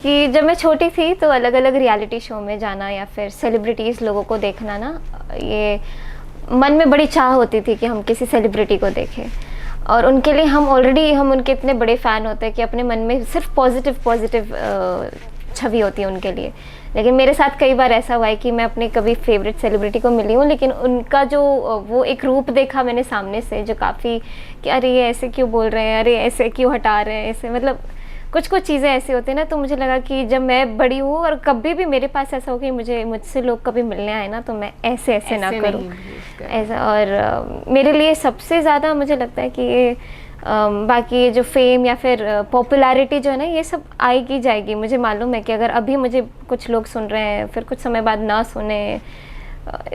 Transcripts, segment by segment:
कि जब मैं छोटी थी तो अलग अलग रियलिटी शो में जाना या फिर सेलिब्रिटीज़ लोगों को देखना ना, ये मन में बड़ी चाह होती थी कि हम किसी सेलिब्रिटी को देखें और उनके लिए हम उनके इतने बड़े फ़ैन होते हैं कि अपने मन में सिर्फ पॉजिटिव छवि होती है उनके लिए। लेकिन मेरे साथ कई बार ऐसा हुआ है कि मैं अपने कभी फेवरेट सेलिब्रिटी को मिली हूँ, लेकिन उनका जो वो एक रूप देखा मैंने सामने से जो काफ़ी कि अरे ये ऐसे क्यों बोल रहे हैं, अरे ऐसे क्यों हटा रहे हैं, ऐसे मतलब कुछ चीज़ें ऐसी होती हैं ना। तो मुझे लगा कि जब मैं बड़ी हूँ और कभी भी मेरे पास ऐसा हो कि मुझसे लोग कभी मिलने आए ना, तो मैं ऐसे ना करूँ ऐसा। और मेरे लिए सबसे ज़्यादा मुझे लगता है कि ये बाकी ये जो फेम या फिर पॉपुलैरिटी जो है ना, ये सब आएगी जाएगी। मुझे मालूम है कि अगर अभी मुझे कुछ लोग सुन रहे हैं फिर कुछ समय बाद ना सुने,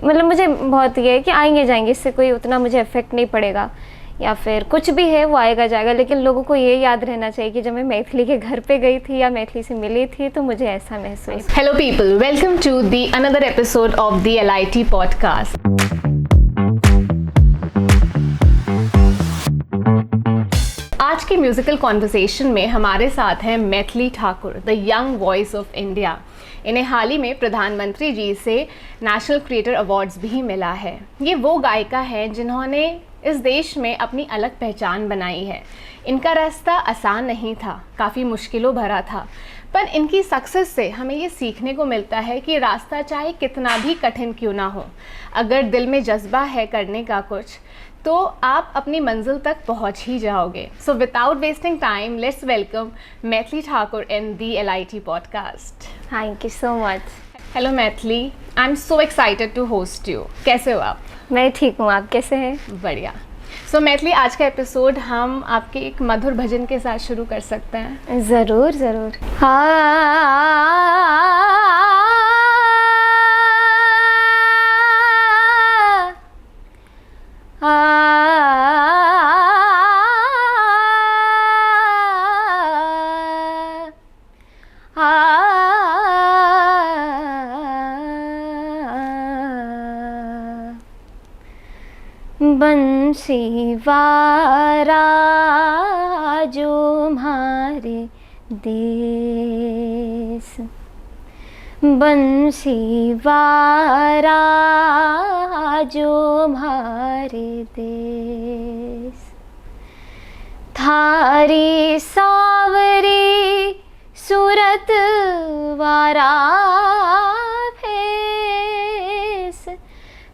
मतलब मुझे बहुत ये है कि आएंगे जाएंगे, इससे कोई उतना मुझे इफेक्ट नहीं पड़ेगा। या फिर कुछ भी है वो आएगा जाएगा, लेकिन लोगों को ये याद रहना चाहिए कि जब मैं मैथिली के घर पे गई थी या मैथिली से मिली थी तो मुझे ऐसा महसूस। Hello people, welcome to the another episode of the LIT podcast. आज की म्यूजिकल कॉन्वर्सेशन में हमारे साथ हैं Maithili Thakur, the young voice of India. इन्हें हाल ही में प्रधानमंत्री जी से नेशनल क्रिएटर अवार्ड्स भी मिला है। ये वो गायिका हैं जिन्होंने इस देश में अपनी अलग पहचान बनाई है। इनका रास्ता आसान नहीं था, काफ़ी मुश्किलों भरा था, पर इनकी सक्सेस से हमें ये सीखने को मिलता है कि रास्ता चाहे कितना भी कठिन क्यों ना हो, अगर दिल में जज्बा है करने का कुछ, तो आप अपनी मंजिल तक पहुंच ही जाओगे। So without wasting time, let's welcome Maithili Thakur in the LIT podcast. Thank you so much. Hello Maithili, I am so excited to host you. कैसे हो आप? मैं ठीक हूँ, आप कैसे हैं? बढ़िया। सो मैथिली, आज का एपिसोड हम आपके एक मधुर भजन के साथ शुरू कर सकते हैं? ज़रूर ज़रूर। बंसी वारा जो हमारे देश, बंसी वारा जो हमारे देश, थारी सावरी सूरत वारा भेस,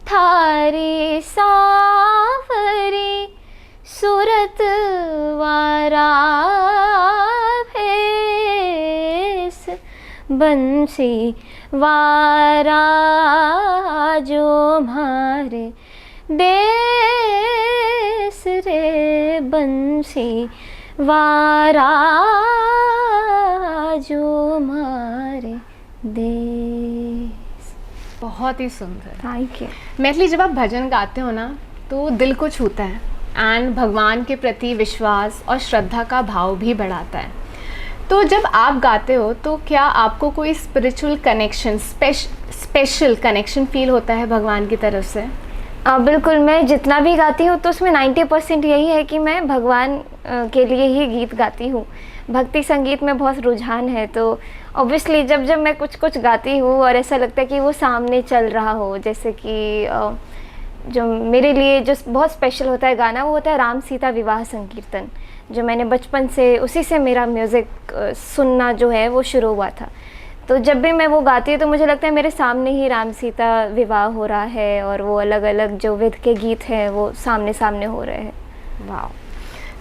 थारी सावरी सूरत वारा भेस, बंसी वारा जो हमारे देश रे, बंसी वारा जो हमारे देश। बहुत ही सुंदर, थैंक यू। मैथिली, जब आप भजन गाते हो ना तो दिल को छूता है एंड भगवान के प्रति विश्वास और श्रद्धा का भाव भी बढ़ाता है। तो जब आप गाते हो तो क्या आपको कोई spiritual connection, special connection feel होता है भगवान की तरफ से? बिल्कुल। मैं जितना भी गाती हूँ तो उसमें 90% यही है कि मैं भगवान के लिए ही गीत गाती हूँ। भक्ति संगीत में बहुत रुझान है, तो ऑब्वियसली जब मैं कुछ गाती हूँ और ऐसा लगता है कि वो सामने चल रहा हो, जैसे कि जो मेरे लिए जो बहुत स्पेशल होता है गाना, वो होता है राम सीता विवाह संकीर्तन, जो मैंने बचपन से उसी से मेरा म्यूज़िक सुनना जो है वो शुरू हुआ था। तो जब भी मैं वो गाती हूँ तो मुझे लगता है मेरे सामने ही राम सीता विवाह हो रहा है और वो अलग अलग जो विध के गीत हैं वो सामने सामने हो रहे हैं। वाह।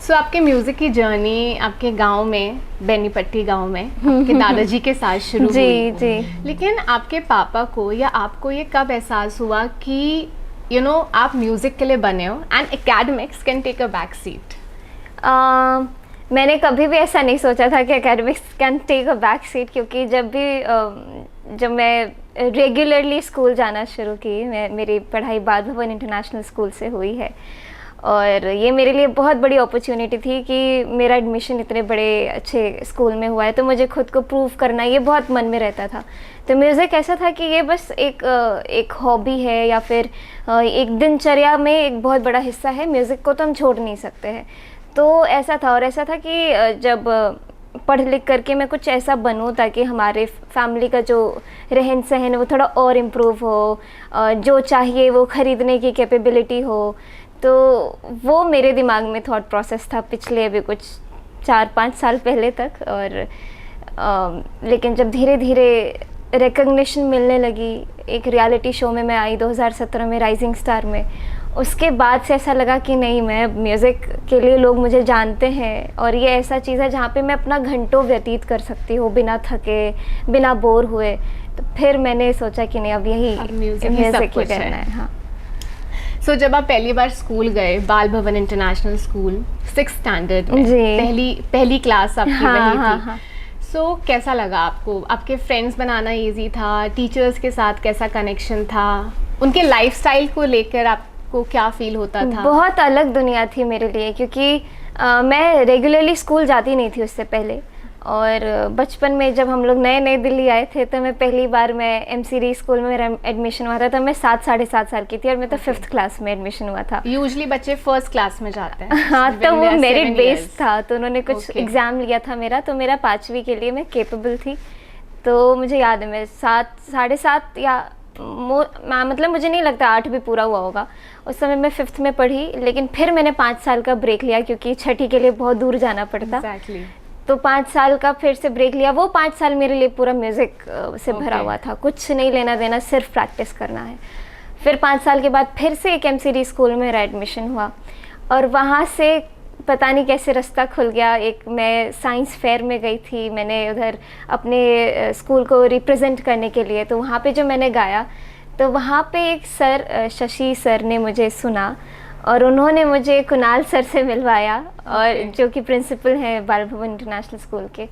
सो आपके म्यूज़िक की जर्नी आपके गांव में, बेनीपट्टी गांव में आपके दादाजी के साथ शुरू हुई। जी। लेकिन आपके पापा को या आपको ये कब एहसास हुआ कि आप म्यूज़िक के लिए बने हो and academics can take a back seat? मैंने कभी भी ऐसा नहीं सोचा था कि academics can take a back seat, क्योंकि जब मैं रेगुलरली स्कूल जाना शुरू की, मेरी पढ़ाई बाल भवन इंटरनेशनल स्कूल से हुई है और ये मेरे लिए बहुत बड़ी अपॉर्चुनिटी थी कि मेरा एडमिशन इतने बड़े अच्छे स्कूल में हुआ है, तो मुझे खुद को प्रूव करना ये बहुत मन में रहता था। तो म्यूज़िक ऐसा था कि ये बस एक हॉबी है या फिर एक दिनचर्या में एक बहुत बड़ा हिस्सा है, म्यूज़िक को तो हम छोड़ नहीं सकते हैं। तो ऐसा था। और ऐसा था कि जब पढ़ लिख करके मैं कुछ ऐसा बनूं ताकि हमारे फैमिली का जो रहन सहन है वो थोड़ा और इम्प्रूव हो, जो चाहिए वो ख़रीदने की कैपेबिलिटी हो। तो वो मेरे दिमाग में थॉट प्रोसेस था पिछले अभी कुछ 4-5 साल पहले तक। और लेकिन जब धीरे धीरे रिकग्निशन मिलने लगी, एक रियलिटी शो में मैं आई 2017 में, राइजिंग स्टार में, उसके बाद से ऐसा लगा कि नहीं, मैं म्यूज़िक के लिए लोग मुझे जानते हैं और ये ऐसा चीज़ है जहाँ पे मैं अपना घंटों व्यतीत कर सकती हूँ बिना थके, बिना बोर हुए। तो फिर मैंने सोचा कि नहीं, अब यही म्यूज़िक ही करना है। हाँ। सो जब आप पहली बार स्कूल गए, बाल भवन इंटरनेशनल स्कूल, 6th स्टैंडर्ड में, पहली क्लास आपकी वही थी। हाँ। सो कैसा लगा आपको? आपके फ्रेंड्स बनाना इजी था? टीचर्स के साथ कैसा कनेक्शन था? उनके लाइफस्टाइल को लेकर आपको क्या फील होता था? बहुत अलग दुनिया थी मेरे लिए, क्योंकि मैं रेगुलरली स्कूल जाती नहीं थी उससे पहले। और बचपन में जब हम लोग नए नए दिल्ली आए थे तो मैं पहली बार मैं एमसीडी स्कूल में मेरा एडमिशन हुआ था, तब मैं 7-7.5 साल की थी और मैं तो 5th क्लास में एडमिशन हुआ था। यूजुअली बच्चे 1st क्लास में जाते हैं। हाँ, तो वो मेरिट बेस्ड था, तो उन्होंने कुछ एग्ज़ाम लिया था मेरा, तो मेरा 5वीं के लिए मैं केपेबल थी। तो मुझे याद है मैं 7-7.5 या मतलब मुझे नहीं लगता 8 भी पूरा हुआ होगा। उस समय मैं 5th में पढ़ी, लेकिन फिर मैंने 5 साल का ब्रेक लिया क्योंकि 6ठी के लिए बहुत दूर जाना पड़ता। तो 5 साल का फिर से ब्रेक लिया। वो 5 साल मेरे लिए पूरा म्यूज़िक से भरा हुआ था, कुछ नहीं लेना देना, सिर्फ प्रैक्टिस करना है। फिर 5 साल के बाद फिर से एक एमसीडी स्कूल में मेरा एडमिशन हुआ और वहाँ से पता नहीं कैसे रास्ता खुल गया। एक मैं साइंस फेयर में गई थी, मैंने उधर अपने स्कूल को रिप्रेजेंट करने के लिए। तो वहाँ पे जो मैंने गाया, तो वहाँ पे एक सर, शशि सर ने मुझे सुना और उन्होंने मुझे कुणाल सर से मिलवाया, और जो कि प्रिंसिपल हैं बाल भवन इंटरनेशनल स्कूल के।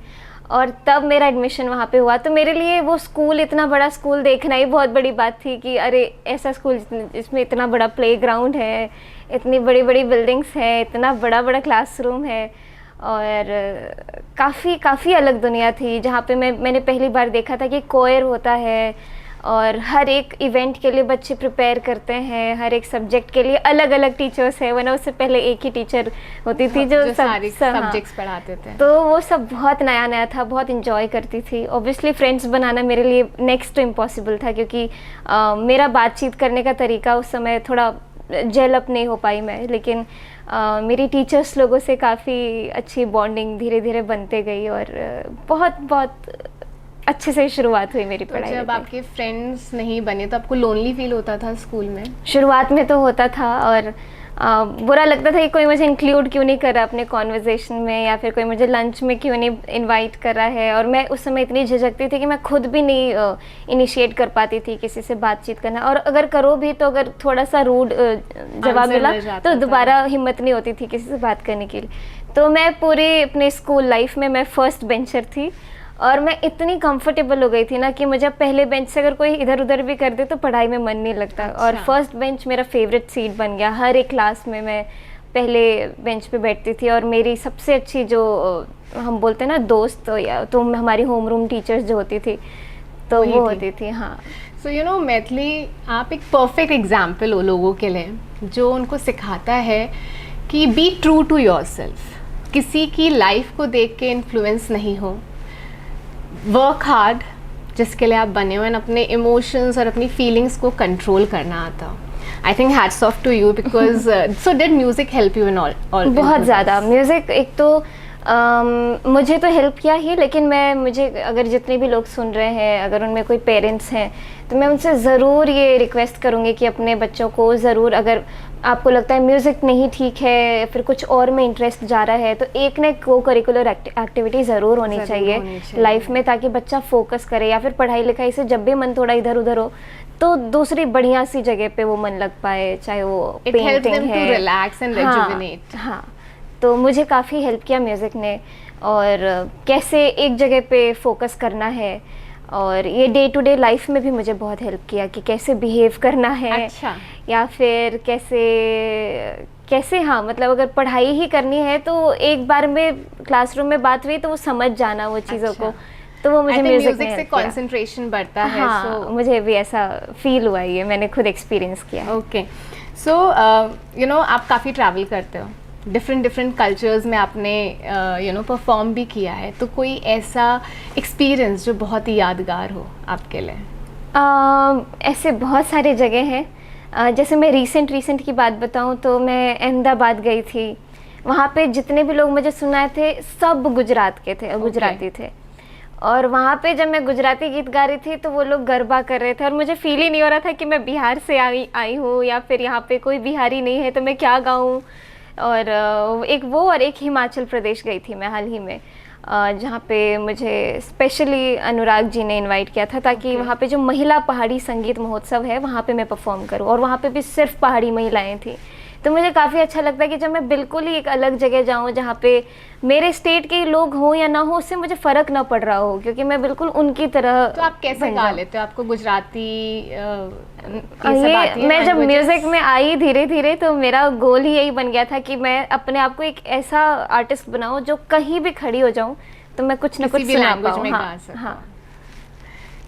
और तब मेरा एडमिशन वहाँ पे हुआ। तो मेरे लिए वो स्कूल, इतना बड़ा स्कूल देखना ही बहुत बड़ी बात थी कि अरे ऐसा स्कूल जिसमें इतना बड़ा प्लेग्राउंड है, इतनी बड़ी बड़ी बिल्डिंग्स हैं, इतना बड़ा बड़ा क्लासरूम है। और काफ़ी अलग दुनिया थी जहाँ पे मैंने पहली बार देखा था कि कोयर होता है और हर एक इवेंट के लिए बच्चे प्रिपेयर करते हैं, हर एक सब्जेक्ट के लिए अलग अलग टीचर्स हैं, वरना उससे पहले एक ही टीचर होती थी जो सारे सब्जेक्ट्स पढ़ाते थे। तो वो सब बहुत नया नया था, बहुत इंजॉय करती थी। ऑब्वियसली फ्रेंड्स बनाना मेरे लिए नेक्स्ट टू इम्पॉसिबल था, क्योंकि मेरा बातचीत करने का तरीका उस समय थोड़ा जेल अप नहीं हो पाई मैं, लेकिन मेरी टीचर्स लोगों से काफ़ी अच्छी बॉन्डिंग धीरे धीरे बनते गई और बहुत अच्छे से शुरुआत हुई मेरी पढ़ाई। जब आपके फ्रेंड्स नहीं बने तो आपको लोनली फील होता था स्कूल में? शुरुआत में तो होता था और बुरा लगता था कि कोई मुझे इंक्लूड क्यों नहीं कर रहा अपने कॉन्वर्जेशन में, या फिर कोई मुझे लंच में क्यों नहीं इनवाइट कर रहा है। और मैं उस समय इतनी झिझकती थी कि मैं खुद भी नहीं इनिशिएट कर पाती थी किसी से बातचीत करना, और अगर करो भी तो अगर थोड़ा सा रूड जवाब मिला तो दोबारा हिम्मत नहीं होती थी किसी से बात करने के लिए। तो मैं पूरी अपने स्कूल लाइफ में मैं फर्स्ट बेंचर थी और मैं इतनी कंफर्टेबल हो गई थी ना कि मुझे पहले बेंच से अगर कोई इधर उधर भी कर दे तो पढ़ाई में मन नहीं लगता। और फर्स्ट बेंच मेरा फेवरेट सीट बन गया। हर एक क्लास में मैं पहले बेंच पे बैठती थी और मेरी सबसे अच्छी जो हम बोलते हैं ना दोस्त, या तो हमारी होम रूम टीचर्स जो होती थी तो वो होती थी। हाँ, सो यू नो मैथिली, आप एक परफेक्ट एग्जाम्पल हो लोगों के लिए जो उनको सिखाता है कि बी ट्रू टू योरसेल्फ, किसी की लाइफ को देख के इन्फ्लुएंस नहीं हो, वर्क हार्ड जिसके लिए आप बने हो, एंड अपने इमोशंस और अपनी फीलिंग्स को कंट्रोल करना आता। I think hats off to you, because so did music help you in all? बहुत ज़्यादा। म्यूज़िक एक तो मुझे तो हेल्प किया ही, लेकिन मुझे अगर जितने भी लोग सुन रहे हैं, अगर उनमें कोई पेरेंट्स हैं तो मैं उनसे ज़रूर ये रिक्वेस्ट करूँगी कि अपने बच्चों को ज़रूर, अगर आपको लगता है म्यूज़िक नहीं ठीक है, फिर कुछ और में इंटरेस्ट जा रहा है, तो एक ना को करिकुलर एक्टिविटी ज़रूर होनी चाहिए लाइफ में, ताकि बच्चा फोकस करे, या फिर पढ़ाई लिखाई से जब भी मन थोड़ा इधर उधर हो तो दूसरी बढ़िया सी जगह पे वो मन लग पाए, चाहे वो पेंटिंग है, रिलैक्स एंड रिजुविनेट। हाँ, तो मुझे काफ़ी हेल्प किया म्यूज़िक ने, और कैसे एक जगह पे फोकस करना है, और ये डे टू डे लाइफ में भी मुझे बहुत हेल्प किया कि कैसे बिहेव करना है। अच्छा। या फिर कैसे हाँ, मतलब अगर पढ़ाई ही करनी है तो एक बार में क्लासरूम में बात हुई तो वो समझ जाना वो चीज़ों को, तो वो मुझे म्यूजिक से कंसंट्रेशन बढ़ता है। हाँ, मुझे भी ऐसा फील हुआ, ये मैंने खुद एक्सपीरियंस किया। ओके, सो यू नो आप काफ़ी ट्रैवल करते हो, डिफरेंट डिफरेंट कल्चर्स में आपने परफॉर्म भी किया है, तो कोई ऐसा एक्सपीरियंस जो बहुत ही यादगार हो आपके लिए? ऐसे बहुत सारे जगह हैं। जैसे मैं रिसेंट की बात बताऊं तो मैं अहमदाबाद गई थी। वहाँ पे जितने भी लोग मुझे सुनाए थे सब गुजरात के थे, गुजराती थे। और वहाँ पे जब मैं गुजराती गीत गा रही थी तो वो लोग गरबा कर रहे थे और मुझे फील ही नहीं हो रहा था कि मैं बिहार से आई हूँ या फिर यहाँ पे कोई बिहारी नहीं है तो मैं क्या गाऊँ। और एक वो और एक हिमाचल प्रदेश गई थी मैं हाल ही में, जहाँ पे मुझे स्पेशली अनुराग जी ने इनवाइट किया था ताकि वहाँ पे जो महिला पहाड़ी संगीत महोत्सव है वहाँ पे मैं परफॉर्म करूँ, और वहाँ पे भी सिर्फ पहाड़ी महिलाएं थी। तो मुझे काफ़ी अच्छा लगता है कि जब मैं बिल्कुल ही एक अलग जगह जाऊँ जहाँ पे मेरे स्टेट के लोग हों या ना हो, उससे मुझे फ़र्क ना पड़ रहा हो, क्योंकि मैं बिल्कुल उनकी तरह। तो आप कैसे गा लेते हो? आपको गुजराती ये मैं जब म्यूज़िक में आई धीरे धीरे तो मेरा गोल ही यही बन गया था कि मैं अपने आप को एक ऐसा आर्टिस्ट बनाऊँ जो कहीं भी खड़ी हो जाऊँ तो मैं कुछ ना कुछ सुना पाऊँ। हाँ,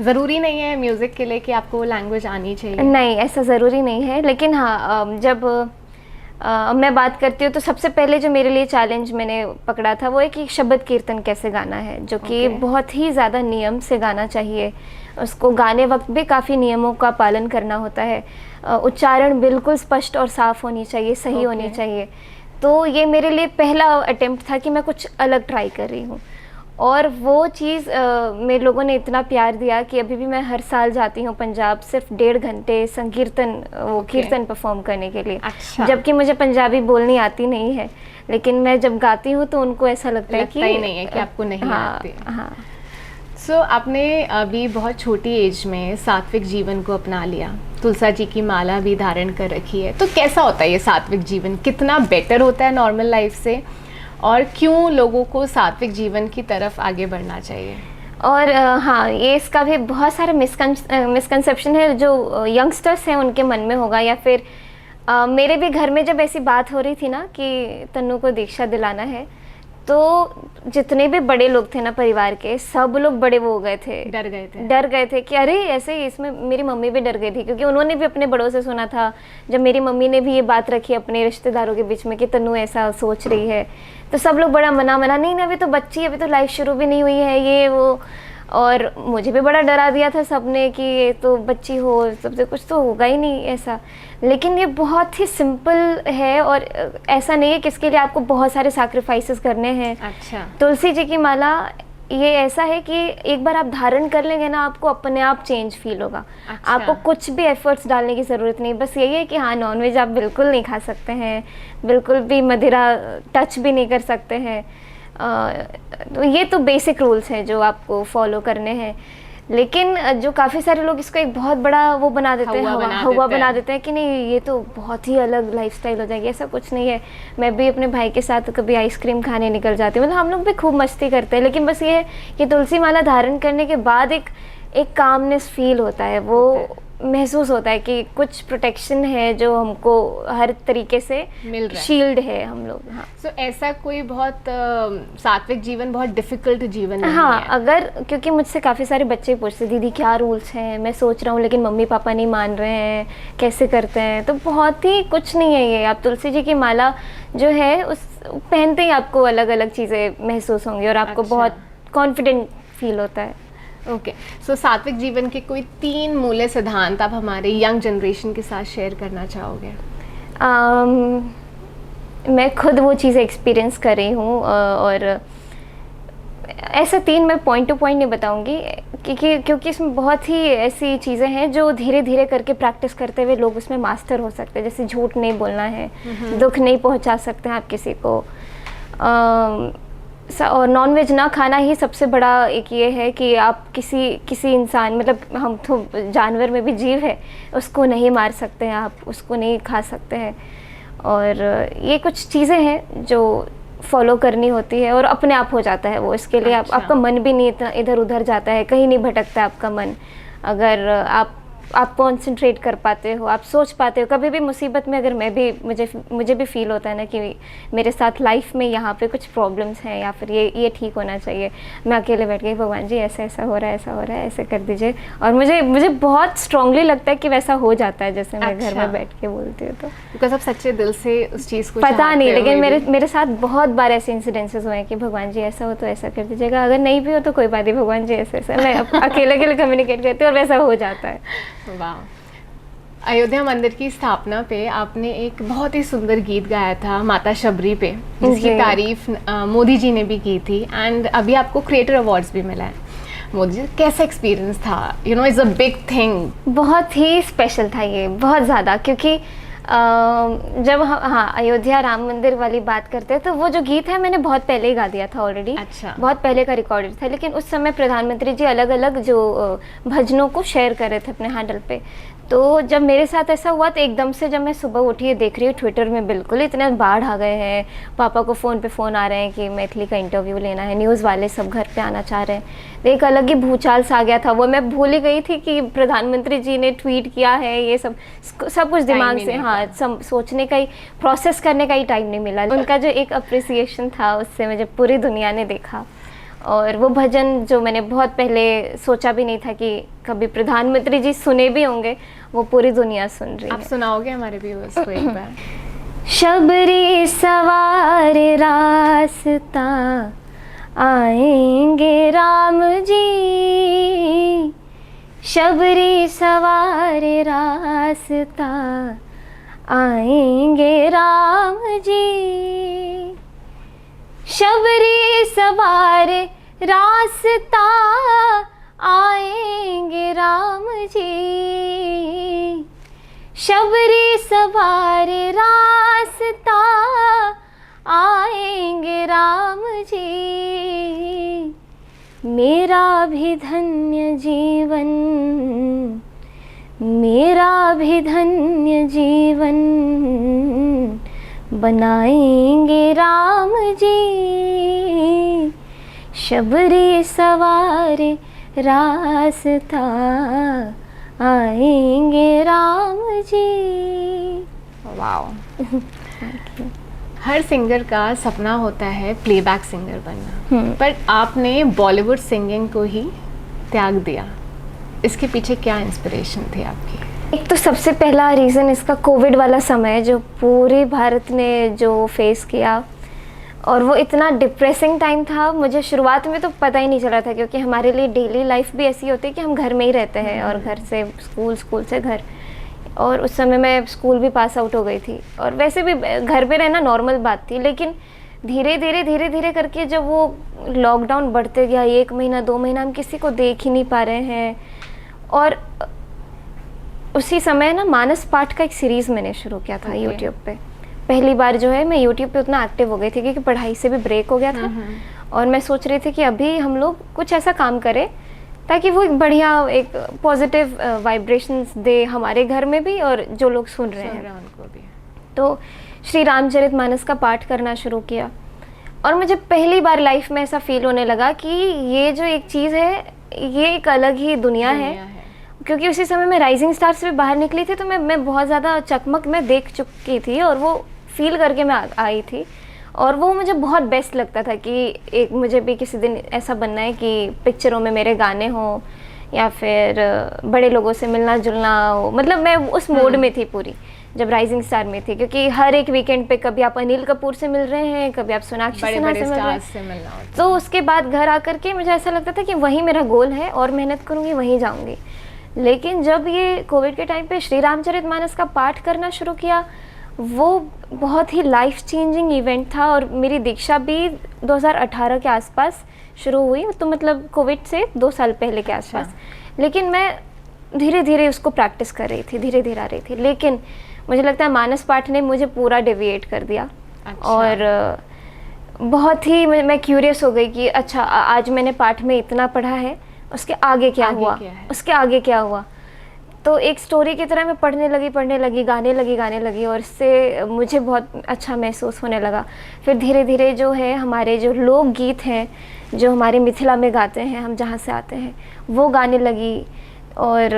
ज़रूरी नहीं है म्यूज़िक के लिए कि आपको वो लैंग्वेज आनी चाहिए? नहीं, ऐसा ज़रूरी नहीं है, लेकिन हाँ जब मैं बात करती हूँ तो सबसे पहले जो मेरे लिए चैलेंज मैंने पकड़ा था वो है कि शब्द कीर्तन कैसे गाना है, जो कि बहुत ही ज़्यादा नियम से गाना चाहिए। उसको गाने वक्त भी काफ़ी नियमों का पालन करना होता है। उच्चारण बिल्कुल स्पष्ट और साफ़ होनी चाहिए, सही होनी चाहिए। तो ये मेरे लिए पहला अटेम्प्ट था कि मैं कुछ अलग ट्राई कर रही हूँ, और वो चीज़ मेरे लोगों ने इतना प्यार दिया कि अभी भी मैं हर साल जाती हूँ पंजाब सिर्फ 1.5 घंटे संकीर्तन कीर्तन परफॉर्म करने के लिए। अच्छा। जबकि मुझे पंजाबी बोलनी आती नहीं है, लेकिन मैं जब गाती हूँ तो उनको ऐसा लगता है कि ही नहीं है कि आपको नहीं आती। हाँ। सो आपने अभी बहुत छोटी एज में सात्विक जीवन को अपना लिया, तुलसा जी की माला भी धारण कर रखी है, तो कैसा होता है ये सात्विक जीवन? कितना बेटर होता है नॉर्मल लाइफ से, और क्यों लोगों को सात्विक जीवन की तरफ आगे बढ़ना चाहिए? और हाँ, ये इसका भी बहुत सारे मिसकंसेप्शन है जो यंगस्टर्स हैं उनके मन में होगा, या फिर मेरे भी घर में जब ऐसी बात हो रही थी ना कि तन्नू को दीक्षा दिलाना है, तो जितने भी बड़े लोग थे ना परिवार के, सब लोग बड़े वो हो गए थे, डर गए थे कि अरे ऐसे ही। इसमें मेरी मम्मी भी डर गई थी क्योंकि उन्होंने भी अपने बड़ों से सुना था, जब मेरी मम्मी ने भी ये बात रखी अपने रिश्तेदारों के बीच में कि तन्नू ऐसा सोच रही है, तो सब लोग बड़ा मना नहीं, अभी तो बच्ची, अभी तो लाइफ शुरू भी नहीं हुई है, ये वो। और मुझे भी बड़ा डरा दिया था सबने कि ये तो बच्ची हो, सबसे कुछ तो होगा ही नहीं ऐसा। लेकिन ये बहुत ही सिंपल है, और ऐसा नहीं है कि इसके लिए आपको बहुत सारे सैक्रिफाइसेस करने हैं। अच्छा। तुलसी जी की माला ये ऐसा है कि एक बार आप धारण कर लेंगे ना, आपको अपने आप चेंज फील होगा। अच्छा। आपको कुछ भी एफर्ट्स डालने की ज़रूरत नहीं, बस यही है कि हाँ, नॉनवेज आप बिल्कुल नहीं खा सकते हैं, बिल्कुल भी मदिरा टच भी नहीं कर सकते हैं। तो ये तो बेसिक रूल्स हैं जो आपको फॉलो करने हैं। लेकिन जो काफ़ी सारे लोग इसको एक बहुत बड़ा वो बना देते हैं, हवा बना देते हैं कि नहीं ये तो बहुत ही अलग लाइफस्टाइल हो जाएगी। ऐसा कुछ नहीं है। मैं भी अपने भाई के साथ कभी आइसक्रीम खाने निकल जाती हूँ, मतलब हम लोग भी खूब मस्ती करते हैं, लेकिन बस ये है कि तुलसी माला धारण करने के बाद एक कामनेस फील होता है, वो महसूस होता है कि कुछ प्रोटेक्शन है जो हमको हर तरीके से मिल रहा है, शील्ड है हम लोग। हाँ। सो ऐसा कोई बहुत सात्विक जीवन बहुत डिफिकल्ट जीवन नहीं हाँ है। अगर, क्योंकि मुझसे काफ़ी सारे बच्चे पूछते दीदी क्या रूल्स हैं, मैं सोच रहा हूँ लेकिन मम्मी पापा नहीं मान रहे हैं, कैसे करते हैं? तो बहुत ही कुछ नहीं है ये। आप तुलसी जी की माला जो है उस पहनते ही आपको अलग अलग चीज़ें महसूस होंगी और आपको बहुत कॉन्फिडेंट फील होता है। ओके, सो सात्विक जीवन के कोई 3 मूल्य सिद्धांत आप हमारे यंग जनरेशन के साथ शेयर करना चाहोगे? मैं खुद वो चीज़ें एक्सपीरियंस कर रही हूँ, और ऐसा 3 मैं पॉइंट टू पॉइंट नहीं बताऊँगी क्योंकि इसमें बहुत ही ऐसी चीज़ें हैं जो धीरे धीरे करके प्रैक्टिस करते हुए लोग उसमें मास्टर हो सकते हैं। जैसे झूठ नहीं बोलना है, दुख नहीं पहुँचा सकते हैं आप किसी को, और नॉनवेज ना खाना ही सबसे बड़ा एक ये है कि आप किसी इंसान, मतलब हम तो जानवर में भी जीव है, उसको नहीं मार सकते हैं आप, उसको नहीं खा सकते हैं। और ये कुछ चीज़ें हैं जो फॉलो करनी होती है और अपने आप हो जाता है वो। इसके लिए आपका मन भी नहीं इतना इधर उधर जाता है, कहीं नहीं भटकता आपका मन। अगर आप आप कंसंट्रेट कर पाते हो, आप सोच पाते हो। कभी भी मुसीबत में अगर मुझे भी फील होता है ना कि मेरे साथ लाइफ में यहाँ पे कुछ प्रॉब्लम्स हैं या फिर ये ठीक होना चाहिए, मैं अकेले बैठ गई, भगवान जी ऐसा ऐसा हो रहा है, ऐसा हो रहा है, ऐसे कर दीजिए, और मुझे बहुत स्ट्रांगली लगता है कि वैसा हो जाता है जैसे मैं घर में बैठ के बोलती हूँ। तो बिकॉज आप सच्चे दिल से उस चीज़ को पता नहीं, लेकिन मेरे मेरे साथ बहुत बार ऐसे इंसिडेंसेस हुए हैं कि भगवान जी ऐसा हो तो ऐसा कर दीजिएगा, अगर नहीं भी हो तो कोई बात नहीं, भगवान जी ऐसा ऐसा, मैं अकेले कम्युनिकेट करती हूँ और वैसा हो जाता है। वाह। अयोध्या मंदिर की स्थापना पे आपने एक बहुत ही सुंदर गीत गाया था माता शबरी पे, जिसकी तारीफ मोदी जी ने भी की थी, एंड अभी आपको क्रिएटर अवार्ड्स भी मिला है। मोदी जी, कैसा एक्सपीरियंस था? You know, it's a big thing. बहुत ही स्पेशल था ये, बहुत ज़्यादा, क्योंकि जब हम अयोध्या राम मंदिर वाली बात करते हैं तो वो जो गीत है मैंने बहुत पहले ही गा दिया था ऑलरेडी। अच्छा। बहुत पहले का रिकॉर्डेड था, लेकिन उस समय प्रधानमंत्री जी अलग अलग जो भजनों को शेयर कर रहे थे अपने हैंडल पे। तो जब मेरे साथ ऐसा हुआ तो एकदम से जब मैं सुबह उठी देख रही हूँ ट्विटर में बिल्कुल इतने बाढ़ आ गए हैं, पापा को फ़ोन पे फ़ोन आ रहे हैं कि मैथिली का इंटरव्यू लेना है, न्यूज़ वाले सब घर पे आना चाह रहे हैं। तो एक अलग ही भूचाल सा आ गया था, वो मैं भूल ही गई थी कि प्रधानमंत्री जी ने ट्वीट किया है, ये सब कुछ दिमाग से सोचने का ही, प्रोसेस करने का ही टाइम नहीं मिला। उनका जो एक अप्रिसिएशन था उससे मुझे पूरी दुनिया ने देखा, और वो भजन जो मैंने बहुत पहले सोचा भी नहीं था कि कभी प्रधानमंत्री जी सुने भी होंगे, वो पूरी दुनिया सुन रही है। आप सुनाओगे हमारे व्यूअर्स को एक बार? शबरी सवार रास्ता आएंगे राम जी, शबरी सवार रास्ता आएंगे राम जी, शबरी सवार रास्ता आएंगे राम जी, शबरी सवार रास्ता आएंगे राम जी, मेरा भी धन्य जीवन, मेरा भी धन्य जीवन बनाएंगे राम जी, शबरी सवार रास्ता आएंगे राम जी। वाओ। हर सिंगर का सपना होता है प्लेबैक सिंगर बनना, पर आपने बॉलीवुड सिंगिंग को ही त्याग दिया। इसके पीछे क्या इंस्पिरेशन थी आपकी? एक तो सबसे पहला रीज़न इसका कोविड वाला समय जो पूरे भारत ने जो फेस किया, और वो इतना डिप्रेसिंग टाइम था। मुझे शुरुआत में तो पता ही नहीं चला था, क्योंकि हमारे लिए डेली लाइफ भी ऐसी होती है कि हम घर में ही रहते हैं और घर से स्कूल, स्कूल से घर, और उस समय मैं स्कूल भी पास आउट हो गई थी और वैसे भी घर पे रहना नॉर्मल बात थी। लेकिन धीरे धीरे करके जब वो लॉकडाउन बढ़ते गया, 1 महीना 2 महीना हम किसी को देख ही नहीं पा रहे हैं, और उसी समय ना मानस पाठ का एक सीरीज़ मैंने शुरू किया था यूट्यूब पे। पहली बार जो है मैं यूट्यूब पे उतना एक्टिव हो गई थी क्योंकि पढ़ाई से भी ब्रेक हो गया था, और मैं सोच रही थी कि अभी हम लोग कुछ ऐसा काम करें ताकि वो एक बढ़िया एक पॉजिटिव वाइब्रेशंस दे हमारे घर में भी और जो लोग सुन रहे हैं उनको भी। तो श्री रामचरितमानस का पाठ करना शुरू किया, और मुझे पहली बार लाइफ में ऐसा फील होने लगा कि ये जो एक चीज़ है ये एक अलग ही दुनिया है। क्योंकि उसी समय मैं राइजिंग स्टार से भी बाहर निकली थी, तो मैं बहुत ज़्यादा चकमक मैं देख चुकी थी और वो फील करके मैं आई थी, और वो मुझे बहुत बेस्ट लगता था कि एक मुझे भी किसी दिन ऐसा बनना है कि पिक्चरों में मेरे गाने हों या फिर बड़े लोगों से मिलना जुलना हो। मतलब मैं उस मोड में थी पूरी जब राइजिंग स्टार में थी, क्योंकि हर एक वीकेंड पे कभी आप अनिल कपूर से मिल रहे हैं, कभी आप सोनाक्षी सिन्हा से मिल रहे हैं। तो उसके बाद घर आकर के मुझे ऐसा लगता था कि वही मेरा गोल है और मेहनत करूँगी वहीं जाऊँगी। लेकिन जब ये कोविड के टाइम पे श्री रामचरितमानस का पाठ करना शुरू किया, वो बहुत ही लाइफ चेंजिंग इवेंट था, और मेरी दीक्षा भी 2018 के आसपास शुरू हुई, तो मतलब कोविड से 2 साल पहले के आसपास। लेकिन मैं धीरे धीरे उसको प्रैक्टिस कर रही थी, धीरे धीरे आ रही थी, लेकिन मुझे लगता है मानस पाठ ने मुझे पूरा डेविएट कर दिया। और बहुत ही मैं क्यूरियस हो गई कि अच्छा आज मैंने पाठ में इतना पढ़ा है, उसके आगे क्या हुआ, उसके आगे क्या हुआ। तो एक स्टोरी की तरह मैं पढ़ने लगी, गाने लगी, और इससे मुझे बहुत अच्छा महसूस होने लगा। फिर धीरे धीरे जो है हमारे जो लोकगीत हैं जो हमारे मिथिला में गाते हैं, हम जहाँ से आते हैं, वो गाने लगी। और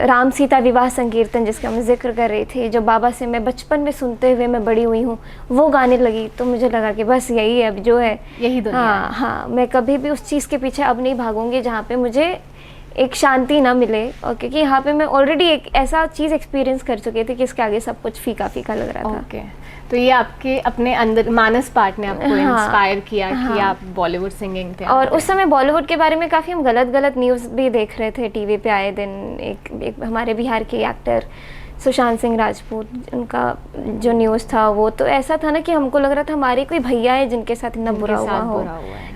राम सीता विवाह संकीर्तन जिसका मैं जिक्र कर रही थी, जो बाबा से मैं बचपन में सुनते हुए मैं बड़ी हुई हूँ, वो गाने लगी तो मुझे लगा कि बस यही है अब जो है, यही दुनिया हाँ है। हाँ, मैं कभी भी उस चीज़ के पीछे अब नहीं भागूंगी जहाँ पे मुझे एक शांति ना मिले। और क्योंकि यहाँ पे मैं ऑलरेडी एक ऐसा चीज़ एक्सपीरियंस कर चुकी थी कि इसके आगे सब कुछ फीका फीका लग रहा था। ओके, तो ये आपके अपने अंदर मानस पार्ट ने आपको हाँ, इंस्पायर किया कि हाँ। आप बॉलीवुड सिंगिंग पे और उस समय बॉलीवुड के बारे में काफ़ी हम गलत गलत न्यूज़ भी देख रहे थे टीवी पे आए दिन। एक हमारे बिहार के एक्टर सुशांत सिंह राजपूत, उनका जो न्यूज़ था वो तो ऐसा था ना कि हमको लग रहा था हमारे कोई भैया है जिनके साथ इतना बुरा हुआ हो,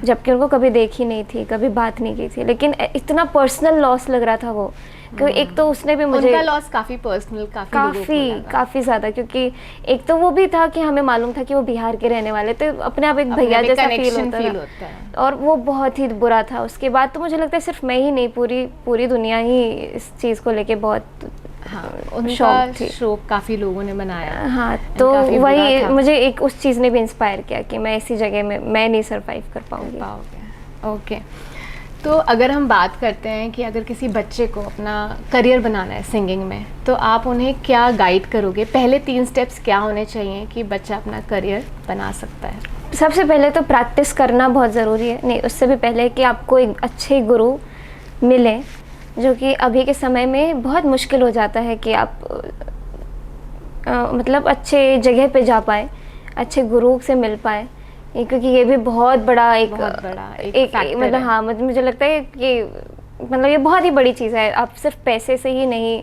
जबकि उनको कभी देखी नहीं थी, कभी बात नहीं की थी, लेकिन इतना पर्सनल लॉस लग रहा था वो। क्योंकि एक तो उसने भी मुझे उनका लॉस काफ़ी पर्सनल, काफ़ी ज़्यादा, क्योंकि एक तो वो भी था कि हमें मालूम था कि वो बिहार के रहने वाले थे, अपने आप एक भैया जैसा फील होता है। और वो बहुत ही बुरा था। उसके बाद तो मुझे लगता है सिर्फ मैं ही नहीं, पूरी दुनिया ही इस चीज़ को लेके बहुत उनका शोक काफ़ी लोगों ने बनाया। हाँ, तो वही मुझे एक उस चीज़ ने भी इंस्पायर किया कि मैं ऐसी जगह में मैं नहीं सरवाइव कर पाऊंगी। ओके, तो अगर हम बात करते हैं कि अगर किसी बच्चे को अपना करियर बनाना है सिंगिंग में, तो आप उन्हें क्या गाइड करोगे? पहले 3 स्टेप्स क्या होने चाहिए कि बच्चा अपना करियर बना सकता है? सबसे पहले तो प्रैक्टिस करना बहुत ज़रूरी है। नहीं, उससे भी पहले कि आपको एक अच्छे गुरु मिले, जो कि अभी के समय में बहुत मुश्किल हो जाता है कि आप मतलब अच्छे जगह पे जा पाए, अच्छे गुरु से मिल पाए, क्योंकि ये भी बहुत बड़ा एक मतलब हाँ, मुझे लगता है कि मतलब ये बहुत ही बड़ी चीज़ है। आप सिर्फ पैसे से ही नहीं,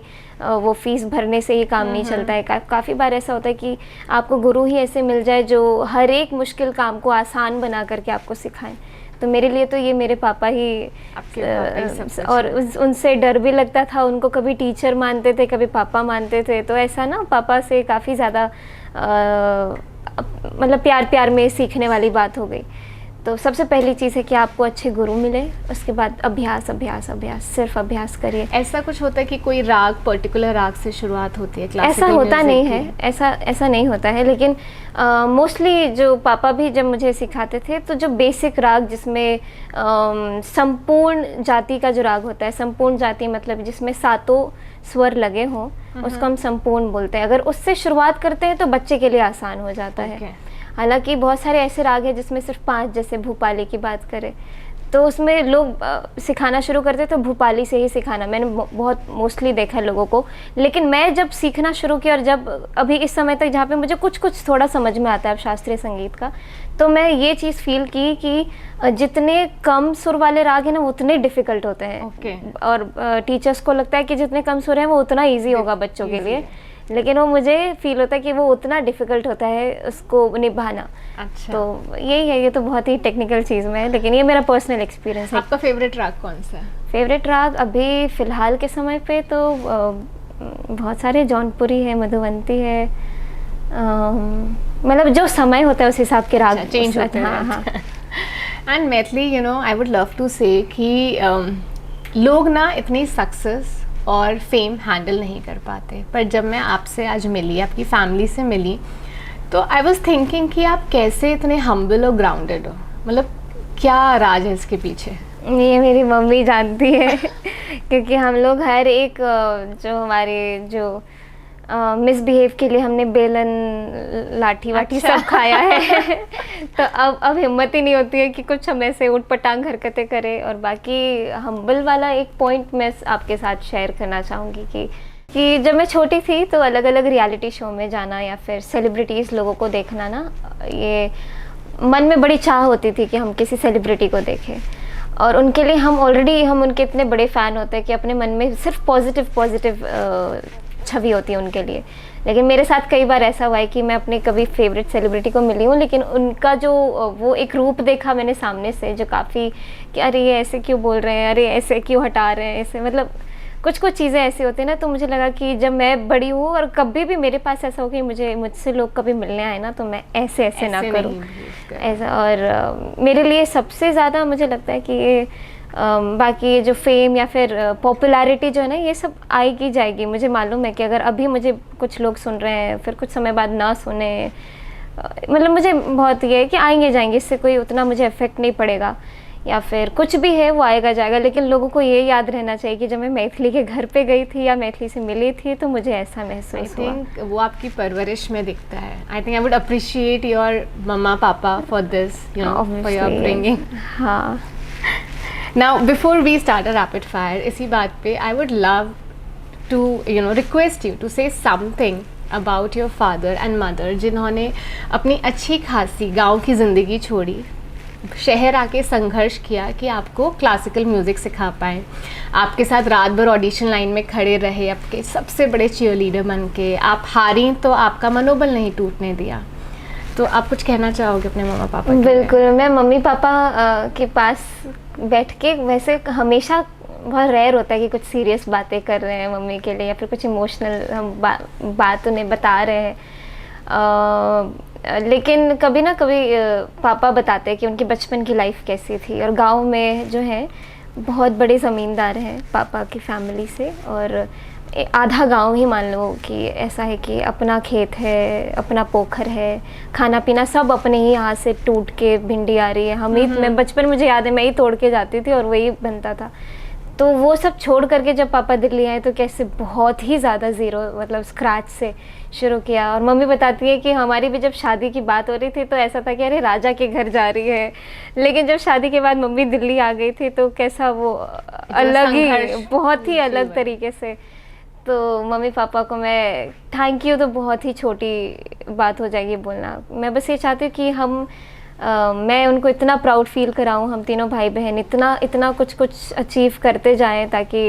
वो फीस भरने से ही काम नहीं चलता है। काफ़ी बार ऐसा होता है कि आपको गुरु ही ऐसे मिल जाए जो हर एक मुश्किल काम को आसान बना करके आपको सिखाएं। तो मेरे लिए तो ये मेरे पापा ही और उनसे डर भी लगता था। उनको कभी टीचर मानते थे, कभी पापा मानते थे, तो ऐसा ना पापा से काफ़ी ज़्यादा मतलब प्यार में सीखने वाली बात हो गई। तो सबसे पहली चीज़ है कि आपको अच्छे गुरु मिले, उसके बाद अभ्यास अभ्यास अभ्यास, सिर्फ अभ्यास करिए। ऐसा कुछ होता है कि कोई राग, पर्टिकुलर राग से शुरुआत होती है? ऐसा होता नहीं है, ऐसा नहीं होता है, लेकिन मोस्टली जो पापा भी जब मुझे सिखाते थे, तो जो बेसिक राग जिसमें संपूर्ण जाति का जो राग होता है, संपूर्ण जाति मतलब जिसमें 7 स्वर लगे हों, उसको हम संपूर्ण बोलते हैं। अगर उससे शुरुआत करते हैं तो बच्चे के लिए आसान हो जाता है। हालांकि बहुत सारे ऐसे राग हैं जिसमें सिर्फ 5, जैसे भूपाली की बात करें तो उसमें लोग सिखाना शुरू करते तो भूपाली से ही सिखाना, मैंने बहुत मोस्टली देखा है लोगों को। लेकिन मैं जब सीखना शुरू किया और जब अभी इस समय तक जहाँ पे मुझे कुछ थोड़ा समझ में आता है अब शास्त्रीय संगीत का, तो मैं ये चीज़ फील की कि जितने कम सुर वाले राग हैं ना, वो उतने डिफ़िकल्ट होते हैं। और टीचर्स को लगता है कि जितने कम सुर हैं वो उतना ईजी होगा बच्चों के लिए, लेकिन वो मुझे फील होता है कि वो उतना डिफ़िकल्ट होता है उसको निभाना। अच्छा, तो यही है, ये तो बहुत ही टेक्निकल चीज़ में है, लेकिन ये मेरा पर्सनल एक्सपीरियंस है। आपका फेवरेट राग कौन सा है? फेवरेट राग अभी फ़िलहाल के समय पे तो बहुत सारे, जौनपुरी है, मधुवंती है, मतलब जो समय होता है उस हिसाब के राग चेंज होते हैं। हाँ। And Maithili, you know, I would love to say कि लोग ना इतनी सक्सेस और फेम हैंडल नहीं कर पाते, पर जब मैं आपसे आज मिली, आपकी फैमिली से मिली, तो आई वॉज थिंकिंग कि आप कैसे इतने हम्बल और ग्राउंडेड हो, मतलब क्या राज है इसके पीछे? ये मेरी मम्मी जानती है क्योंकि हम लोग हर एक जो हमारे जो मिसबिहेव के लिए हमने बेलन, लाठी वाठी सब खाया है तो अब हिम्मत ही नहीं होती है कि कुछ हम ऐसे उटपटांग हरकतें करें। और बाकी हम्बल वाला एक पॉइंट मैं आपके साथ शेयर करना चाहूँगी कि जब मैं छोटी थी तो अलग अलग रियलिटी शो में जाना या फिर सेलिब्रिटीज़ लोगों को देखना ना, ये मन में बड़ी चाह होती थी कि हम किसी सेलिब्रिटी को देखें। और उनके लिए हम उनके इतने बड़े फ़ैन होते हैं कि अपने मन में सिर्फ पॉजिटिव छवि होती है उनके लिए। लेकिन मेरे साथ कई बार ऐसा हुआ है कि मैं अपने कभी फेवरेट सेलिब्रिटी को मिली हूँ, लेकिन उनका जो वो एक रूप देखा मैंने सामने से, जो काफ़ी कि अरे ये ऐसे क्यों बोल रहे हैं, अरे ऐसे क्यों हटा रहे हैं, ऐसे मतलब कुछ चीज़ें ऐसी होती हैं ना। तो मुझे लगा कि जब मैं बड़ी हूँ और कभी भी मेरे पास ऐसा हो कि मुझसे लोग कभी मिलने आए ना, तो मैं ऐसे ना करूँ ऐसा। और मेरे लिए सबसे ज़्यादा मुझे लगता है कि ये बाकी ये जो फेम या फिर पॉपुलैरिटी जो है ना, ये सब आएगी जाएगी। मुझे मालूम है कि अगर अभी मुझे कुछ लोग सुन रहे हैं, फिर कुछ समय बाद ना सुने, मतलब मुझे बहुत ये है कि आएंगे जाएंगे, इससे कोई उतना मुझे इफेक्ट नहीं पड़ेगा। या फिर कुछ भी है वो आएगा जाएगा, लेकिन लोगों को ये याद रहना चाहिए कि जब मैं मैथिली के घर पे गई थी या मैथिली से मिली थी तो मुझे ऐसा आई महसूस हुआ। थिंक वो आपकी परवरिश में दिखता है। I think I would appreciate your mama papa for this, you know, for your Obviously, upbringing. हाँ। Now before we start a rapid fire, इसी बात पे I would love to you know request you to say something about your father and mother, जिन्होंने अपनी अच्छी खासी गांव की ज़िंदगी छोड़ी, शहर आके संघर्ष किया कि आपको क्लासिकल म्यूज़िक सिखा पाएँ, आपके साथ रात भर ऑडिशन लाइन में खड़े रहे, आपके सबसे बड़े चीयरलीडर बन के, आप हारी तो आपका मनोबल नहीं टूटने दिया। तो आप कुछ कहना चाहोगे अपने मम्मा पापा के लिए? बिल्कुल, मैं मम्मी पापा के पास बैठ के, वैसे हमेशा बहुत रेयर होता है कि कुछ सीरियस बातें कर रहे हैं मम्मी के लिए या फिर कुछ इमोशनल हम बात उन्हें बता रहे हैं, लेकिन कभी ना कभी पापा बताते हैं कि उनकी बचपन की लाइफ कैसी थी। और गांव में जो है बहुत बड़े ज़मींदार हैं पापा की फैमिली से, और आधा गांव ही मान लो कि ऐसा है कि अपना खेत है, अपना पोखर है, खाना पीना सब अपने ही हाथ से टूट के भिंडी आ रही है, हम ही, मैं बचपन मुझे याद है मैं ही तोड़ के जाती थी और वही बनता था। तो वो सब छोड़ करके जब पापा दिल्ली आए तो कैसे बहुत ही ज़्यादा ज़ीरो, मतलब स्क्रैच से शुरू किया। और मम्मी बताती है कि हमारी भी जब शादी की बात हो रही थी तो ऐसा था कि अरे राजा के घर जा रही है, लेकिन जब शादी के बाद मम्मी दिल्ली आ गई थी तो कैसा वो अलग ही, बहुत ही अलग तरीके से। तो मम्मी पापा को मैं थैंक यू, तो बहुत ही छोटी बात हो जाएगी बोलना। मैं बस ये चाहती हूँ कि मैं उनको इतना प्राउड फील कराऊँ, हम तीनों भाई बहन इतना कुछ अचीव करते जाएं ताकि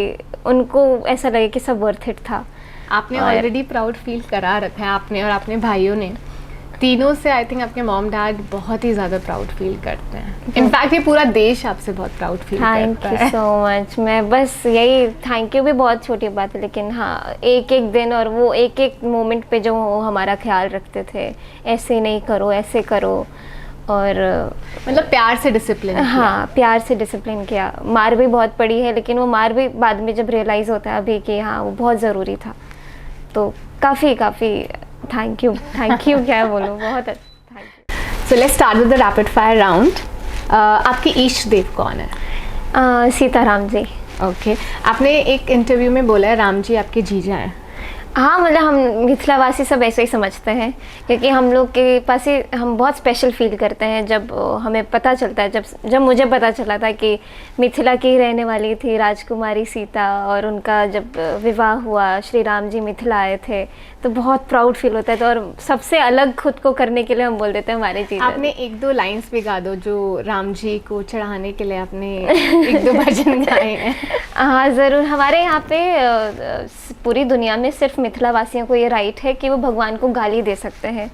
उनको ऐसा लगे कि सब वर्थ इट था। आपने ऑलरेडी प्राउड फील करा रखा है, आपने और अपने भाइयों ने, तीनों से। आई थिंक आपके मॉम डैड बहुत ही ज़्यादा प्राउड फील करते हैं। इनफैक्ट ये पूरा देश आपसे बहुत प्राउड फील करता है। Thank you so much. मैं बस यही, थैंक यू भी बहुत छोटी बात है, लेकिन हाँ एक एक दिन और वो एक एक मोमेंट पे जो वो हमारा ख्याल रखते थे, ऐसे नहीं करो, ऐसे करो, और मतलब प्यार से डिसिप्लिन। हाँ, प्यार से डिसिप्लिन किया। मार भी बहुत पड़ी है, लेकिन वो मार भी बाद में जब रियलाइज़ होता है अभी कि हाँ वो बहुत ज़रूरी था, तो काफ़ी थैंक यू क्या बोलूँ, बहुत अच्छा, thank you. So let's start with the rapid fire round. आपके इष्ट देव कौन है? सीताराम जी। ओके, आपने एक इंटरव्यू में बोला है राम जी आपके जीजा हैं। हाँ, मतलब हम मिथिलावासी सब ऐसे ही समझते हैं, क्योंकि हम लोग के पास ही हम बहुत स्पेशल फील करते हैं जब हमें पता चलता है, जब मुझे पता चला था कि मिथिला की रहने वाली थी राजकुमारी सीता, और उनका जब विवाह हुआ, श्री राम जी मिथिला आए थे, तो बहुत प्राउड फील होता है। तो और सबसे अलग खुद को करने के लिए हम बोल देते हैं हमारे जीजा। आपने एक दो लाइंस भी गा दो जो राम जी को चढ़ाने के लिए आपने एक दो भजन गाए हैं। हाँ ज़रूर। हमारे यहाँ पे पूरी दुनिया में सिर्फ मिथिला वासियों को ये राइट है कि वो भगवान को गाली दे सकते हैं,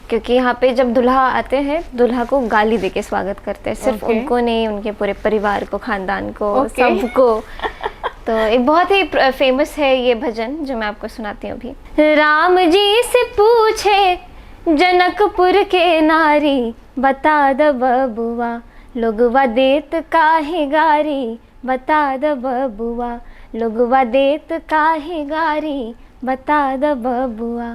क्योंकि यहाँ पे जब दुल्हा आते हैं दूल्हा को गाली दे के स्वागत करते हैं, सिर्फ उनको नहीं, उनके पूरे परिवार को, खानदान को, सबको। तो एक बहुत ही फेमस है ये भजन जो मैं आपको सुनाती हूँ अभी। राम जी से पूछे जनकपुर के नारी, बता द बबुआ लोगवा देत काहे गारी, बता द बबुआ लोगवा देत काहे गारी, बता द बबुआ।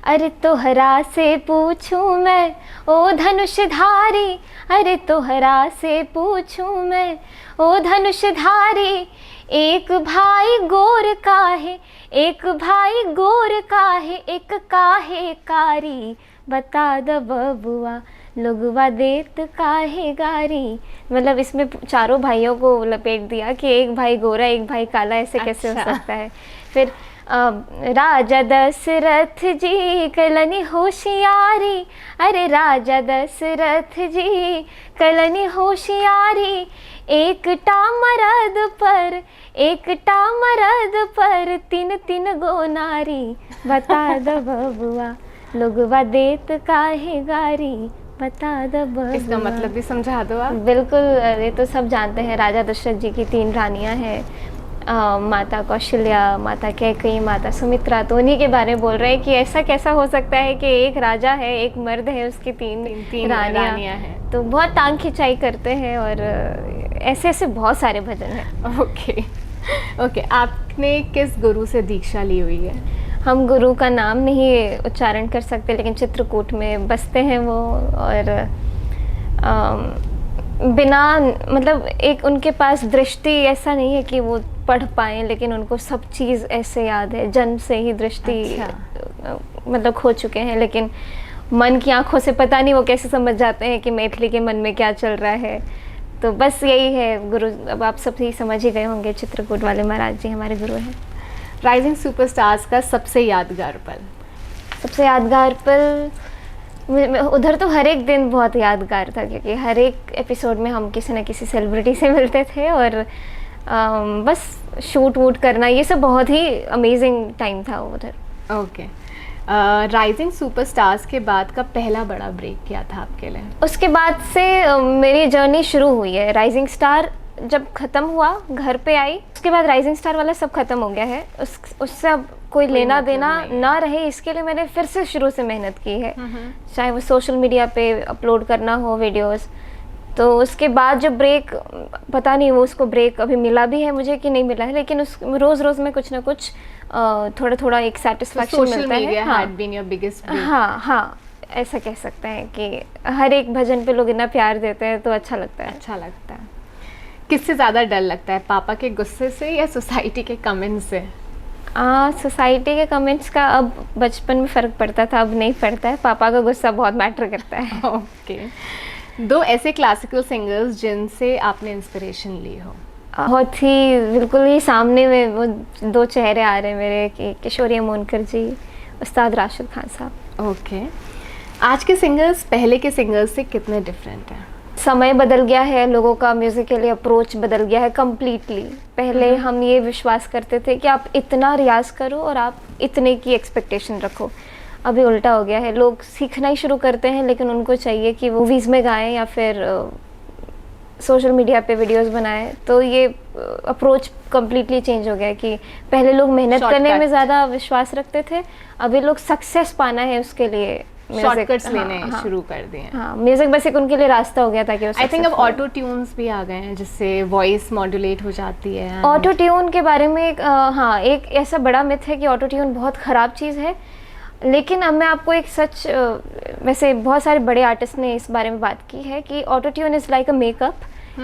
अरे तोहरा से पूछूं मैं ओ धनुषधारी, अरे तोहरा से पूछूं मैं ओ धनुषधारी, एक भाई गोर काहे, एक भाई गोर काहे, एक काहे कारी, बता द बबुआ लोगवा देत काहे गारी। मतलब इसमें चारों भाइयों को लपेट दिया कि एक भाई गोरा एक भाई काला, ऐसे कैसे हो सकता है। फिर राजा दशरथ जी कलनी होशियारी, अरे राजा दशरथ जी कलनी होशियारी, एकटा मरद पर तीन तीन गो नारी, बता द बबुआ लोगवा देत काहे गारी, बता द बबुआ। इसका मतलब भी समझा दो आप। बिल्कुल, ये तो सब जानते हैं। राजा दशरथ जी की 3 रानियां हैं, माता कौशल्या, माता कैकेयी, माता सुमित्रा। तो उन्हीं के बारे में बोल रहे हैं कि ऐसा कैसा हो सकता है कि एक राजा है, एक मर्द है, उसकी तीन रानियां हैं। तो बहुत टांग खिंचाई करते हैं, और ऐसे ऐसे बहुत सारे भजन हैं। ओके, आपने किस गुरु से दीक्षा ली हुई है? हम गुरु का नाम नहीं उच्चारण कर सकते, लेकिन चित्रकूट में बसते हैं वो, और बिना मतलब एक उनके पास दृष्टि ऐसा नहीं है कि वो पढ़ पाएँ, लेकिन उनको सब चीज़ ऐसे याद है, जन्म से ही दृष्टि मतलब खो चुके हैं, लेकिन मन की आंखों से पता नहीं वो कैसे समझ जाते हैं कि मैथिली के मन में क्या चल रहा है। तो बस यही है गुरु। अब आप सब ही समझ ही गए होंगे, चित्रकूट वाले महाराज जी हमारे गुरु हैं। राइजिंग सुपरस्टार्स का सबसे यादगार पल? सबसे यादगार पल उधर तो हर एक दिन बहुत यादगार था, क्योंकि हर एक एपिसोड में हम किसी न किसी सेलिब्रिटी से मिलते थे और बस शूट वूट करना, ये सब बहुत ही अमेजिंग टाइम था उधर। ओके। राइजिंग सुपरस्टार्स के बाद का पहला बड़ा ब्रेक क्या था आपके लिए? उसके बाद से मेरी जर्नी शुरू हुई है। राइजिंग स्टार जब ख़त्म हुआ, घर पे आई, उसके बाद राइजिंग स्टार वाला सब ख़त्म हो गया है। उससे अब कोई लेना देना ना रहे, इसके लिए मैंने फिर से शुरू से मेहनत की है, चाहे वो सोशल मीडिया पे अपलोड करना हो वीडियोस। तो उसके बाद जो ब्रेक, पता नहीं वो उसको ब्रेक अभी मिला भी है मुझे कि नहीं मिला है, लेकिन उस रोज़ में कुछ ना कुछ थोड़ा थोड़ा एक सेटिस्फैक्शन मिलता है। हाँ, ऐसा कह सकते हैं कि हर एक भजन पे लोग इतना प्यार देते हैं तो अच्छा लगता है। किससे ज़्यादा डर लगता है, पापा के गुस्से से या सोसाइटी के कमेंट्स से? सोसाइटी के कमेंट्स का अब बचपन में फ़र्क पड़ता था, अब नहीं पड़ता है। पापा का गुस्सा बहुत मैटर करता है। ओके। दो ऐसे क्लासिकल सिंगर्स जिनसे आपने इंस्पिरेशन ली हो? बहुत ही बिल्कुल ही सामने में वो दो चेहरे आ रहे हैं मेरे, कि किशोरी मोनकर जी, उस्ताद राशिद खान साहब। ओके। आज के सिंगर्स पहले के सिंगर्स से कितने डिफरेंट हैं? समय बदल गया है, लोगों का म्यूज़िक के लिए अप्रोच बदल गया है कम्प्लीटली। पहले हम ये विश्वास करते थे कि आप इतना रियाज़ करो और आप इतने की एक्सपेक्टेशन रखो। अभी उल्टा हो गया है, लोग सीखना ही शुरू करते हैं, लेकिन उनको चाहिए कि वो मूवीज़ में गाएं या फिर सोशल मीडिया पे वीडियोस बनाएं। तो ये अप्रोच कम्प्लीटली चेंज हो गया है कि पहले लोग मेहनत करने में ज़्यादा विश्वास रखते थे, अभी लोग सक्सेस पाना है उसके लिए शॉर्टकट्स लेने शुरू कर दिए। हाँ, म्यूजिक बस एक उनके लिए रास्ता हो गया था कि आई थिंक अब ऑटो ट्यून्स भी आ गए हैं जिससे वॉइस मॉड्यूलेट हो जाती है। ऑटो ट्यून के बारे में एक ऐसा बड़ा मिथ है कि ऑटो ट्यून बहुत ख़राब चीज़ है, लेकिन अब मैं आपको एक सच, वैसे बहुत सारे बड़े आर्टिस्ट ने इस बारे में बात की है कि auto tune is like a makeup,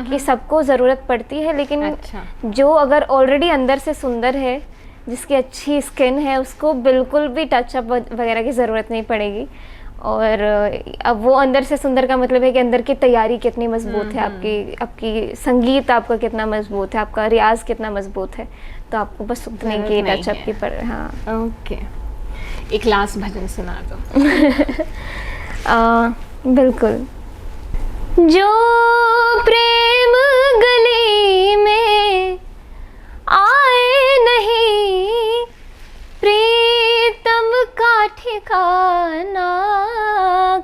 कि सबको ज़रूरत पड़ती है, लेकिन जो अगर ऑलरेडी अंदर से सुंदर है, जिसकी अच्छी स्किन है, उसको बिल्कुल भी टचअप वगैरह की ज़रूरत नहीं पड़ेगी। और अब वो अंदर से सुंदर का मतलब है कि अंदर की तैयारी कितनी मजबूत है, आपकी संगीत आपका कितना मजबूत है, आपका रियाज कितना मजबूत है, तो आपको बस उतने की टचअप की पर। हाँ, ओके। एक लास्ट भजन सुना दो। बिल्कुल। जो प्रेम गली में आए नहीं, प्रीतम का ठिकाना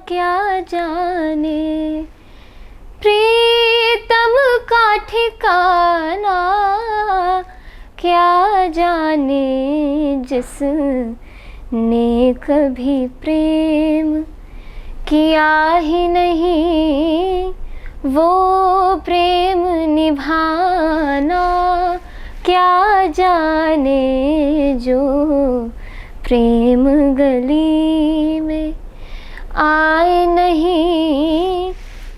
क्या जाने, प्रीतम का ठिकाना क्या जाने, जिसने कभी प्रेम किया ही नहीं, वो प्रेम निभाना क्या जाने, जो प्रेम गली में आए नहीं,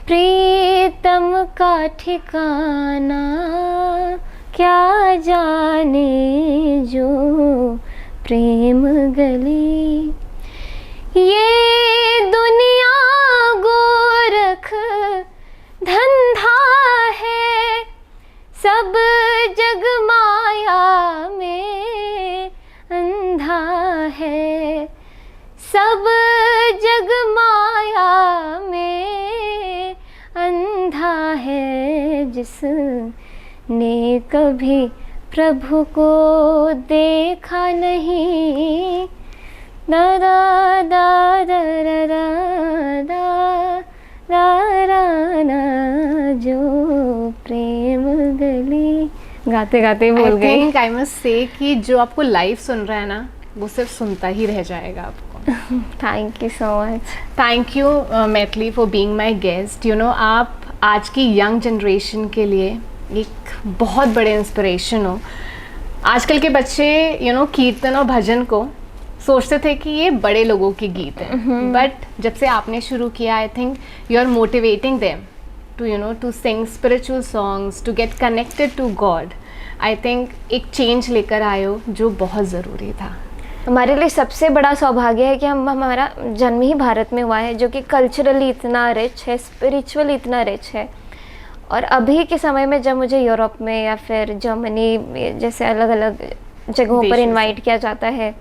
प्रीतम का ठिकाना क्या जाने, जो प्रेम गली। ये दुनिया गोरख धंधा है, सब जग माया में अंधा है, सब जग माया में अंधा है, जिसने कभी प्रभु को देखा नहीं, दा दा दा दा दा दा दा दा ना, जो प्रेम गली। गाते गाते बोल गई। आई मस्ट से कि जो आपको लाइव सुन रहा है ना, वो सिर्फ सुनता ही रह जाएगा आपको। Thank you so much. Thank you Maithili for being my guest. You know, आप आज की यंग जनरेशन के लिए एक बहुत बड़े इंस्पिरेशन हो। आजकल के बच्चे कीर्तन और भजन को सोचते थे कि ये बड़े लोगों के गीत हैं, बट जब से आपने शुरू किया, I think you are motivating them to sing spiritual songs, to get connected to God. I think एक चेंज लेकर आए हो जो बहुत ज़रूरी था. हमारे लिए सबसे बड़ा सौभाग्य है कि हमारा जन्म ही भारत में हुआ है, जो कि कल्चरली इतना रिच है, स्पिरिचुअली इतना रिच है. और अभी के समय में जब मुझे यूरोप में या फिर जर्मनी जैसे अलग अलग जगहों पर इनवाइट किया जाता है,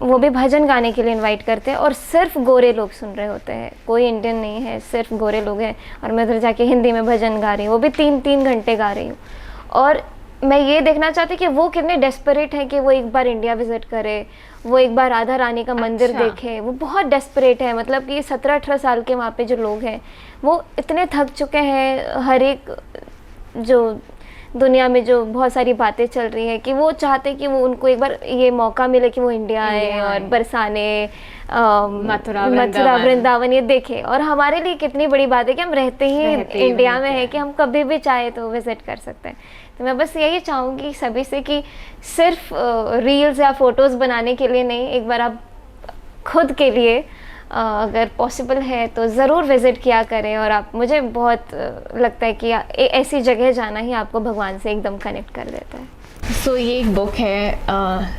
वो भी भजन गाने के लिए इनवाइट करते हैं और सिर्फ गोरे लोग सुन रहे होते हैं, कोई इंडियन नहीं है, सिर्फ गोरे लोग हैं. और मैं उधर जाके हिंदी में भजन गा रही हूँ, वो भी 3-3 घंटे गा रही हूँ. और मैं ये देखना चाहती कि वो कितने डेस्परेट हैं कि वो एक बार इंडिया विजिट करे, वो एक बार राधा रानी का मंदिर देखे. वो बहुत डेस्परेट है, मतलब कि 17-18 साल के वहाँ पे जो लोग हैं वो इतने थक चुके हैं हर एक जो दुनिया में जो बहुत सारी बातें चल रही हैं, कि वो चाहते कि वो उनको एक बार ये मौका मिले कि वो इंडिया आए और बरसाने, मथुरा वृंदावन ये देखे. और हमारे लिए कितनी बड़ी बात है कि हम रहते ही इंडिया में है, कि हम कभी भी चाहे तो विजिट कर सकते हैं. तो मैं बस यही चाहूँगी सभी से कि सिर्फ रील्स या फोटोज़ बनाने के लिए नहीं, एक बार आप खुद के लिए अगर पॉसिबल है तो ज़रूर विज़िट किया करें. और आप, मुझे बहुत लगता है कि ऐसी जगह जाना ही आपको भगवान से एकदम कनेक्ट कर देता है. So ये एक बुक है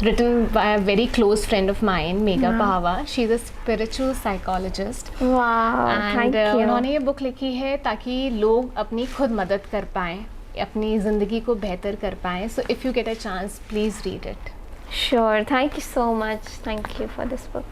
written by a very close friend of mine, Megha पहावा. She is a spiritual psychologist. Wow, thank you. उन्होंने ये बुक लिखी है ताकि लोग अपनी खुद मदद कर पाएँ, अपनी ज़िंदगी को बेहतर कर पाएँ. So if you get a chance, please read it. Sure, thank you so much. Thank you for this book.